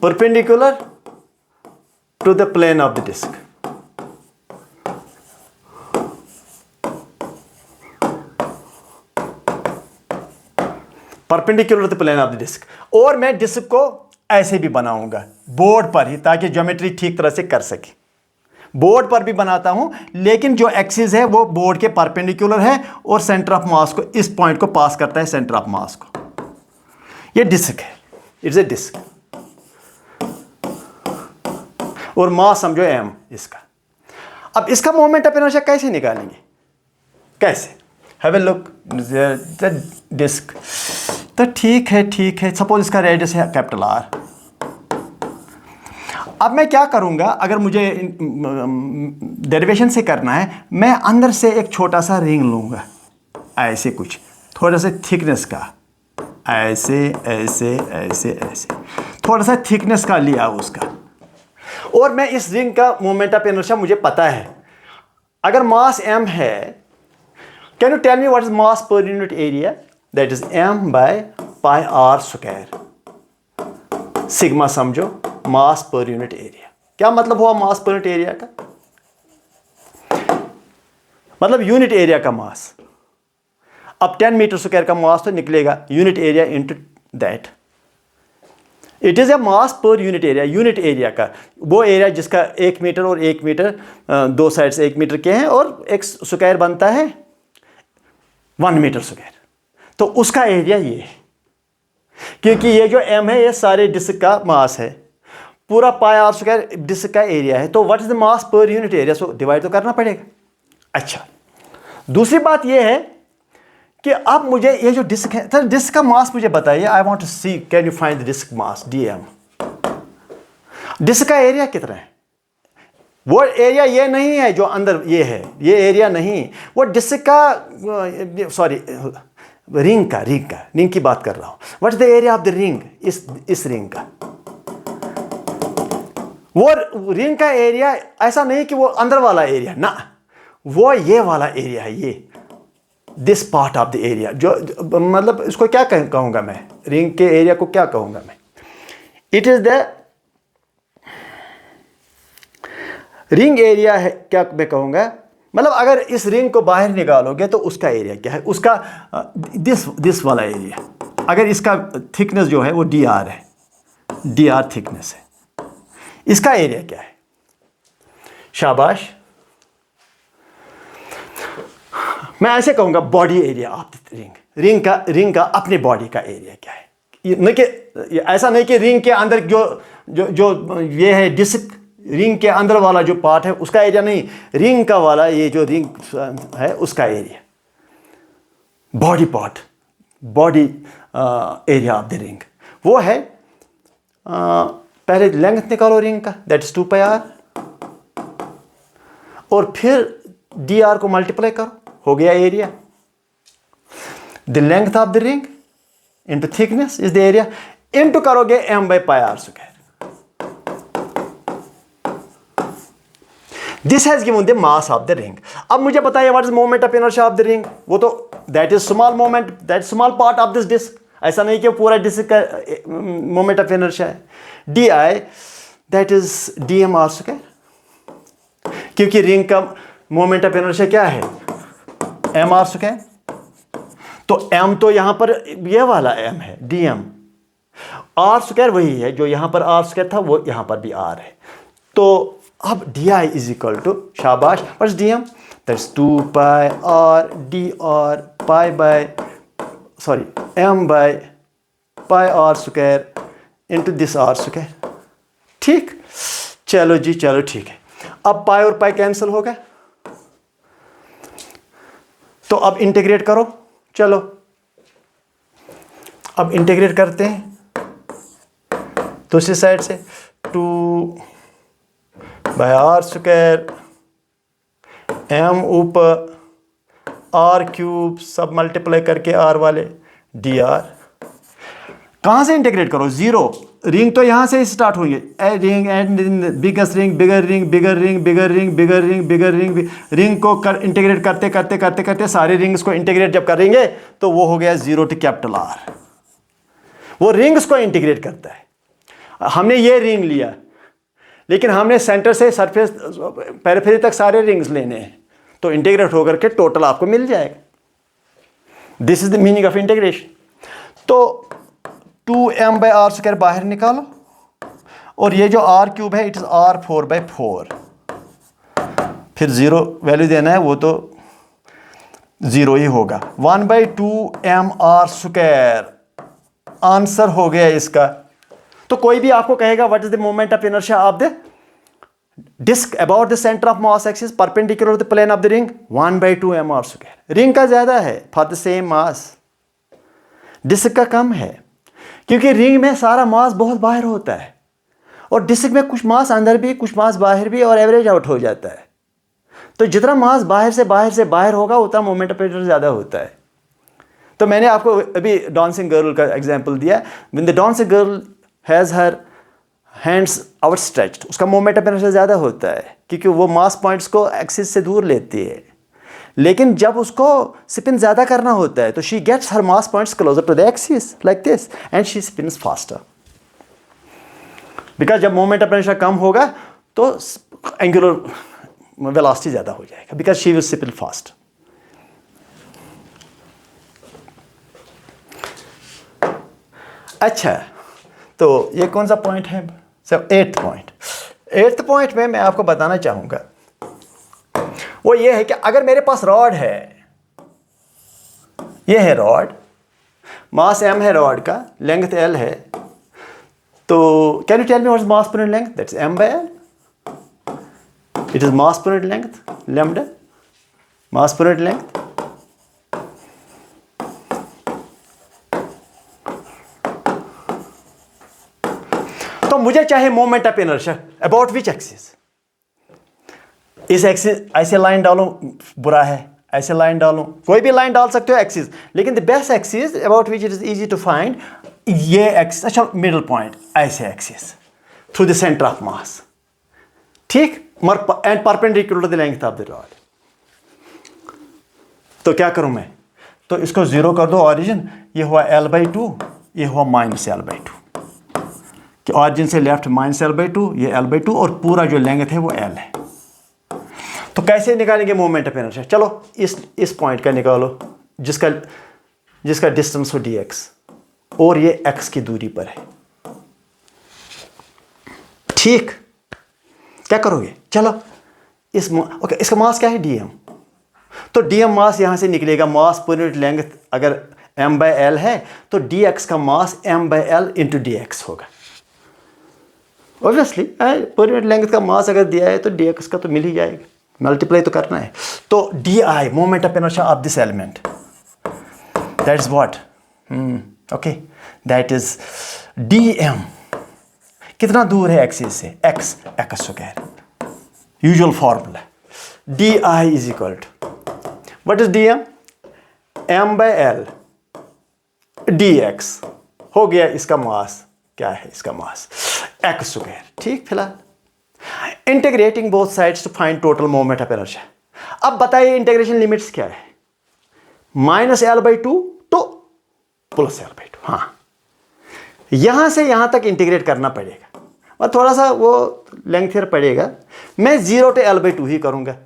perpendicular to the plane of the disk. Perpendicular to the plane of the disk। और मैं disc को ऐसे भी बनाऊंगा board पर ही, ताकि geometry ठीक तरह से कर सके। बोर्ड पर भी बनाता हूं लेकिन जो एक्सिस है वो बोर्ड के परपेंडिकुलर है और सेंटर ऑफ मास को, इस पॉइंट को पास करता है सेंटर ऑफ मास को। ये डिस्क है, इट्स ए डिस्क, और मास समझो m इसका। अब इसका मोमेंट ऑफ इनर्शिया कैसे निकालेंगे, कैसे? Have a look the disc. तो ठीक है, सपोज इसका रेडियस है कैपिटल R। अब मैं क्या करूंगा, अगर मुझे डेरिवेशन से करना है, मैं अंदर से एक छोटा सा रिंग लूंगा, ऐसे कुछ थोड़ा सा थिकनेस का, ऐसे थोड़ा सा थिकनेस का लिया उसका, और मैं इस रिंग का मोमेंट ऑफ इनर्शिया मुझे पता है। अगर मास m है, can you tell me what is mass per unit area? That is m by pi r square. Sigma समझो, मास पर यूनिट एरिया। क्या मतलब हुआ मास पर यूनिट एरिया का? मतलब यूनिट एरिया का मास। अब 10 मीटर स्क्वायर का मास तो निकलेगा unit area into that. It is A mass per unit area. Unit area का वो एरिया जिसका 1 मीटर और 1 मीटर दो साइड से 1 मीटर के हैं और एक स्क्वायर बनता है 1 मीटर स्क्वायर, तो उसका एरिया ये है। क्योंकि ये जो m है ये सारे डिस्क का मास है, पूरा पाई r स्क्वायर डिस्क का एरिया है, तो what is the mass per unit area? So divide तो करना पड़ेगा। अच्छा, दूसरी बात ये है कि अब मुझे ये जो डिस्क है, सर डिस्क का मास मुझे बताइए। I want to see, can you find the disc mass dm। Disc का एरिया कितना है? वो एरिया ये नहीं है जो अंदर ये है, ये एरिया नहीं, वो डिस्क का, सॉरी रिंग की बात कर रहा हूं। What is the area of the ring? इस रिंग का, वो रिंग का एरिया ऐसा नहीं कि वो अंदर वाला एरिया ना, वो ये वाला एरिया है, ये this part of the area. जो मतलब इसको क्या कहूंगा मैं, रिंग के एरिया को क्या कहूंगा मैं? It is the ring area है, क्या मैं कहूंगा? मतलब अगर इस रिंग को बाहर निकालोगे तो उसका एरिया क्या है? उसका दिस वाला एरिया। अगर इसका थिकनेस जो है वो dr है, डी आर थिकनेस है। इसका एरिया क्या है? शाबाश, मैं ऐसे कहूंगा body area of the ring. Ring का अपने बॉडी का एरिया क्या है? नहीं कि ऐसा नहीं कि रिंग के अंदर जो जो जो ये है डिस्क, रिंग के अंदर वाला जो पार्ट है उसका एरिया नहीं, रिंग का वाला ये जो रिंग है उसका area, body part, body area of the ring वो है। पहले लेंथ निकालो रिंग का, दैट इज 2πr, और फिर डी आर को मल्टीप्लाई करो, हो गया area. The length of the ring into thickness is the area, into करोगे m/πr²। This has given the mass of the ring. अब मुझे बताइए what is moment of inertia of the ring? वो तो that is small moment, that small part of this disc. ऐसा नहीं कि पूरा डिस्क का मोमेंट ऑफ इनर्शिया है। D I that is dmr², क्योंकि रिंग का मोमेंट ऑफ इनर्शिया क्या है? mr²। तो m तो यहां पर ये वाला m है, dm। r² वही है जो यहां पर r² था, वो यहां पर भी r है। तो अब d I is equal to, शाबाश, what's d m? That's 2πr m/πr² into this r²। ठीक, चलो जी, चलो ठीक है। अब पाई और पाई कैंसिल हो गए, तो अब इंटीग्रेट करो। चलो अब इंटीग्रेट करते हैं दूसरी साइड से, 2/r², m ऊपर, r³ सब मल्टीप्लाई करके r वाले डी आर। कहां से इंटीग्रेट करो? जीरो। रिंग तो यहां से स्टार्ट हुई है, ring and biggest ring, bigger ring, bigger ring, bigger ring, bigger ring, bigger ring. Ring को इंटीग्रेट करते करते करते करते सारे रिंग्स को इंटीग्रेट जब करेंगे तो वो हो गया 0 to कैपिटल R। वो रिंग्स को इंटीग्रेट करता है। हमने ये रिंग लिया, लेकिन हमने सेंटर से सरफेस पेरिफेरी तक सारे रिंग्स लेने हैं, तो इंटीग्रेट होकर के टोटल आपको मिल जाएगा। This is the meaning of integration. तो 2m/r² बाहर निकालो, और ये जो r³ है इट इज r4/4। फिर 0 वैल्यू देना है, वो तो 0 ही होगा। 1/2mr²। आंसर हो गया इसका। तो कोई भी आपको कहेगा what is the moment of inertia of the disc about the centre of mass axis perpendicular to the plane of the ring, 1/2mr²। Ring का ज्यादा है for the same mass, disc का कम है, क्योंकि रिंग में सारा मास बहुत बाहर होता है, और डिस्क में कुछ मास अंदर भी, कुछ मास बाहर भी, और एवरेज आउट हो जाता है। तो जितना मास बाहर से बाहर होगा उतना मोमेंट ऑफ इनर्शिया ज़्यादा होता है। तो मैंने आपको अभी डांसिंग गर्ल का एग्जांपल दिया। When the dancing girl has her hands outstretched, उसका मोमेंट ऑफ इनर्शिया ज़्यादा होता है, क्योंकि वो मास पॉइंट्स को एक्सिस से दूर लेती है। लेकिन जब उसको स्पिन ज़्यादा करना होता है तो she gets her mass points closer to the axis like this, and she spins faster. Because जब मोमेंट ऑफ इनर्शिया कम होगा तो एंगुलर वेलोसिटी ज़्यादा हो जाएगा, because she will spin fast. अच्छा, तो ये कौन सा पॉइंट है? Sir 8th point. 8th point में मैं आपको बताना चाहूँगा वो ये है कि अगर मेरे पास रॉड है, ये है रॉड, मास m है रॉड का, लेंथ l है, तो can you tell me what is mass per unit length? That's m/l। It is mass per unit length, lambda, mass per unit length. तो मुझे चाहे moment of inertia about which axis, इस axis ऐसे line डालो बुरा है, ऐसे line डालो, कोई भी लाइन डाल सकते हो एक्सिस, लेकिन the best axis about which it is easy to find, ये एक्सिस, अच्छा मिडिल पॉइंट, ऐसे axis through the centre of mass, ठीक, and perpendicular to the length of the rod. तो क्या करूं मैं? तो इसको 0 कर दो ऑरिजिन, ये हुआ l/2, ये हुआ -l/2, कि ऑरिजिन से लेफ्ट -l/2, ये l/2, और पूरा जो लेंथ है वो l है। तो कैसे निकालेंगे मोमेंट ऑफ इनर्शिया? चलो इस पॉइंट का निकालो, जिसका डिस्टेंस हो dx, और ये x की दूरी पर है। ठीक, क्या करोगे? चलो ओके, इसका मास क्या है? dm। तो dm मास यहां से निकलेगा, मास पर यूनिट लेंथ अगर m/l है तो dx का मास m/l इंटू dx होगा। ऑब्वियसली पर यूनिट लेंथ का मास अगर दिया है तो dx का तो मिल ही जाएगा, मल्टीप्लाई तो करना है। तो di moment of inertia of this element, that is what, okay, that is dm। कितना दूर है एक्सिस से? x square, usual formula di is equal to what is dm, m/l dx हो गया। इसका मास क्या है? इसका मास x स्क्वायर। ठीक, फिलहाल integrating both sides to find total moment of inertia. अब बताइए इंटीग्रेशन लिमिट्स क्या है? -l/2 to +l/2। हाँ, यहां से यहां तक इंटीग्रेट करना पड़ेगा और थोड़ा सा वो लेंथ पड़ेगा। मैं 0 to l/2 ही करूंगा,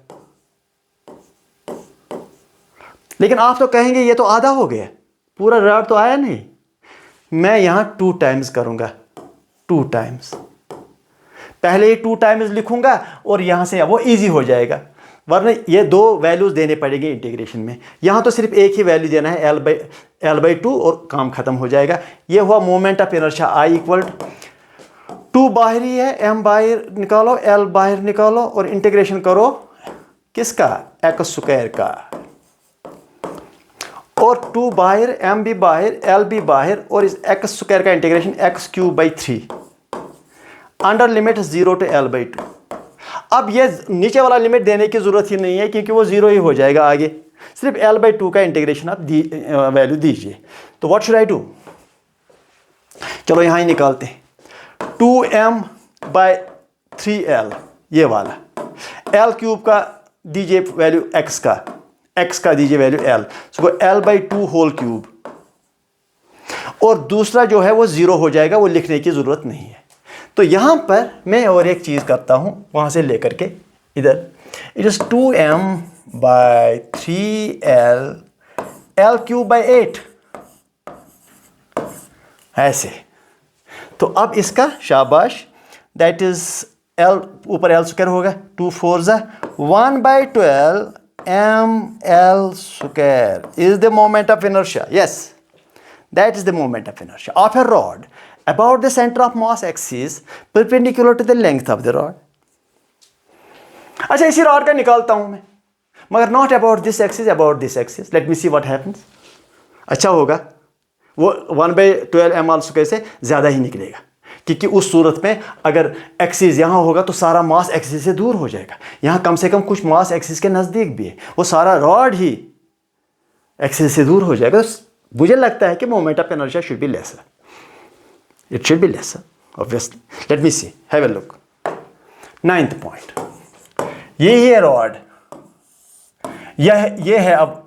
लेकिन आप तो कहेंगे ये तो आधा हो गया, पूरा रॉड तो आया नहीं। मैं यहां 2 टाइम्स करूंगा, 2 टाइम्स, पहले ही 2 टाइम्स लिखूंगा और यहां से वो इजी हो जाएगा, वरना ये 2 वैल्यूज देने पड़ेंगे इंटीग्रेशन में। यहां तो सिर्फ एक ही वैल्यू देना है, l/2 और काम खत्म हो जाएगा। ये हुआ moment of inertia. I equal 2 बाहरी है, m बाहर निकालो, l बाहर निकालो और इंटीग्रेशन करो किसका? x स्क्वायर का। और 2 बाहर, m भी बाहर, l भी बाहर, और इस x स्क्वायर का integration x³/3 under limit 0 to l/2। अब ये नीचे वाला लिमिट देने की जरूरत ही नहीं है क्योंकि वो 0 ही हो जाएगा आगे, सिर्फ l/2 का इंटीग्रेशन आप वैल्यू दीजिए। तो व्हाट शुड आई डू? चलो यहां ही निकालते हैं। 2m/3l ये वाला, l³ का दीजिए वैल्यू x का दीजिए वैल्यू l, सो l/2 होल क्यूब, और दूसरा जो है वो 0 हो जाएगा, वो लिखने की जरूरत नहीं है। तो यहां पर मैं और एक चीज करता हूं, वहां से लेकर के इधर, इट इज 2m/3l l³/8 ऐसे। तो अब इसका शाबाश, दैट इज l ऊपर l स्क्वायर होगा, 2 4 1/12 ml square is the moment of inertia. Yes, that is the moment of inertia of a rod about the center of mass axis perpendicular to the length of the rod. अच्छा, इसी rod का निकालता हूं मैं, मगर not about this axis, about this axis. Let me see what happens. अच्छा होगा, वो 1/12 ml square से ज्यादा ही निकलेगा, क्योंकि उस सूरत में अगर एक्सिस यहां होगा तो सारा मास एक्सिस से दूर हो जाएगा। यहां कम से कम कुछ मास एक्सिस के नजदीक भी है, वो सारा रॉड ही एक्सिस से दूर हो जाएगा। तो मुझे लगता है कि moment of inertia should be lesser, it should be lesser obviously. Let me see, have a look. 9th point, ये है रॉड, ये है अब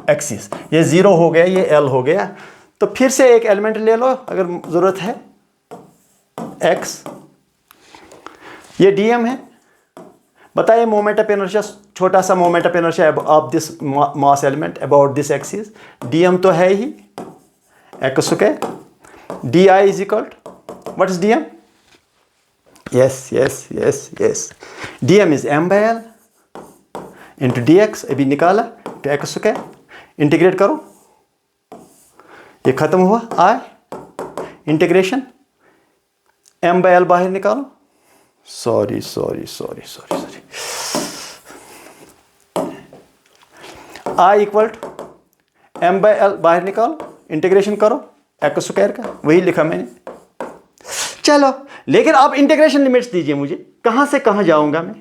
एक्सिस, ये 0 हो गया, ये l हो गया। तो फिर से एक एलिमेंट ले लो अगर जरूरत है, x, ये dm है। बताइए मोमेंट ऑफ इनर्शिया, छोटा सा moment of inertia of this mass element about this axis, dm तो है ही x square, di is equal to what is dm? Yes, dm is m/l into dx, अभी निकाला, तो x स्क्वायर, इंटीग्रेट करो, ये खत्म हुआ I, इंटीग्रेशन m/l बाहर निकालो, sorry, I equal to m/l बाहर निकालो, इंटीग्रेशन करो x स्क्वायर का, वही लिखा मैंने। चलो, लेकिन आप इंटीग्रेशन लिमिट्स दीजिए मुझे, कहां से कहां जाऊंगा मैं?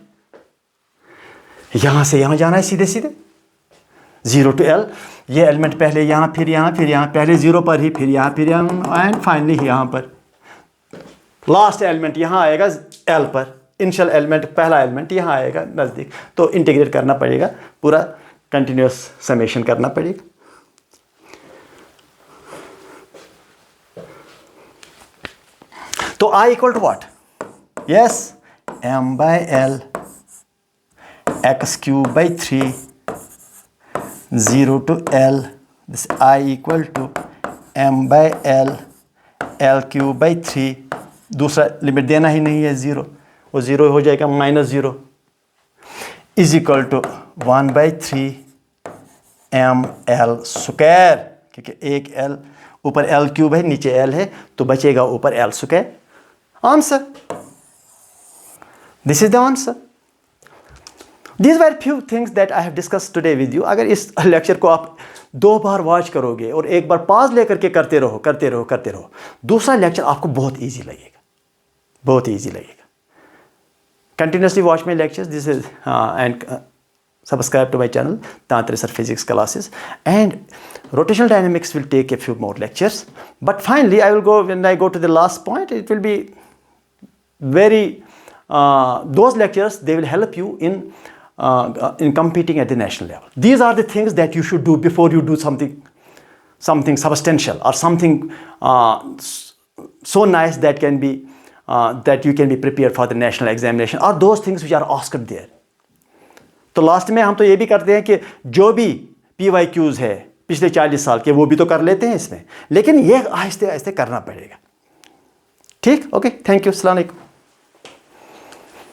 यहां से यहां जाना है सीधे 0 to l, ये एलिमेंट पहले यहां, फिर यहां, फिर यहां, पहले 0 पर ही, फिर यहां, फिर यहां, एंड फाइनली यहां पर लास्ट एलिमेंट यहां आएगा l पर, इनिशियल एलिमेंट पहला एलिमेंट यहां आएगा नजदीक। तो इंटीग्रेट करना पड़ेगा, पूरा कंटिन्यूअस समेशन करना पड़ेगा। तो I equal to what? Yes, m/l x³/3 0 to l, this I equal to m/l l³/3 दूसरा लिमिट देना ही नहीं है, ज़ीरो, वो ज़ीरो हो जाएगा, -0 is equal to 1/3 ml square, क्योंकि एक L ऊपर L³ है, नीचे L है, तो बचेगा ऊपर L square. Answer, this is the answer. These were few things that I have discussed today with you। अगर इस लेक्चर को आप 2 बार वॉच करोगे और एक बार पॉज लेकर के करते रहो, दूसरा लेक्चर आपको बहुत इजी लगेगा, बहुत इजी लगेगा। Continuously watch my lectures, this is and subscribe to my channel Tantra Sir Physics Classes, and rotational dynamics will take a few more lectures, but finally when I go to the last point, it will be very those lectures, they will help you in competing at the national level. These are the things that you should do before you do something substantial or something so nice that you can be prepared for the national examination, or those things which are asked there. तो last में हम तो ये भी करते हैं कि जो भी PYQs है पिछले 40 साल के, वो भी तो कर लेते हैं इसमें, लेकिन ये आहिस्ते आहिस्ते करना पड़ेगा। ठीक, ओके, थैंक यू, अस्सलाम वालेकुम।